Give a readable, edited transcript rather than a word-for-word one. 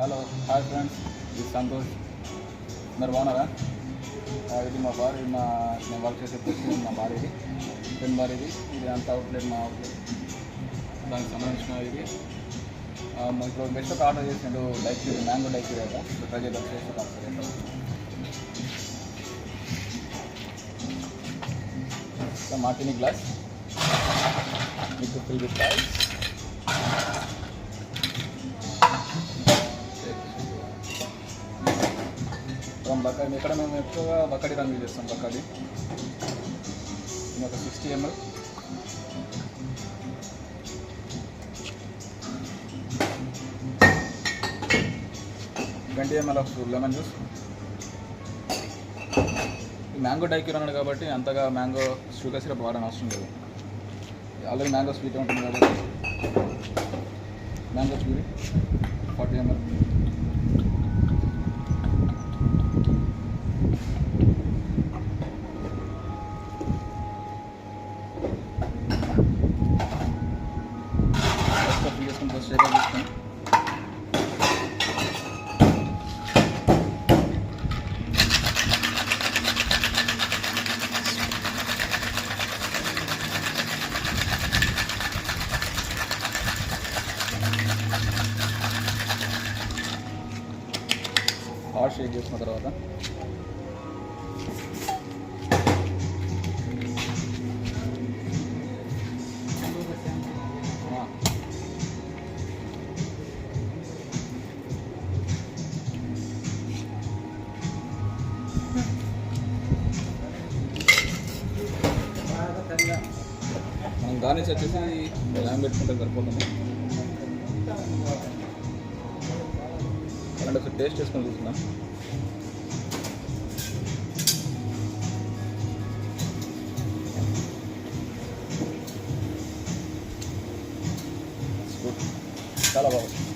Hello hi friends, ఇది సంతోష్. మీరు బాగున్నారా? ఇది మా బార్, నేను వర్క్ చేసే ప్లేస్ మా బార్, ఇది పెన్ బార్. ఇది అంత అవుట్లెట్, మా అవుట్లెట్ దానికి సంబంధించిన ఇది. ఇప్పుడు బెస్ట్ ఒక ఆర్డర్ చేసిండు డైక్యూరీ, మ్యాంగో డైక్యూరీ కదా. ట్రై చేద్దాం, చేసి మార్టినీ గ్లాస్ మీకు ఫిల్ విత్ ఐస్. బకాడి ఇక్కడ మేము ఎక్కువగా బకాడి రంగు యూజ్ చేస్తాం. బకాడి ఒక 60 ml. Of lemon juice. Mango daiquiri అన్నాడు కాబట్టి అంతగా మ్యాంగో షుగర్ సిరప్ వాడని అవసరం లేదు. ఆల్రెడీ మ్యాంగో స్వీట్ ఉంటుంది కాబట్టి మ్యాంగో ప్యూరీ 40 ml. తీసుకొని హాట్ షేక్ చేసుకున్న తర్వాత మనం గార్నిష్ వచ్చేసి ల్యామ్ పెట్టుకుంటే సరిపోతుంది. అలాంటి ఒకసారి టేస్ట్ చేసుకొని చూస్తున్నాం. చాలా బాగుంది.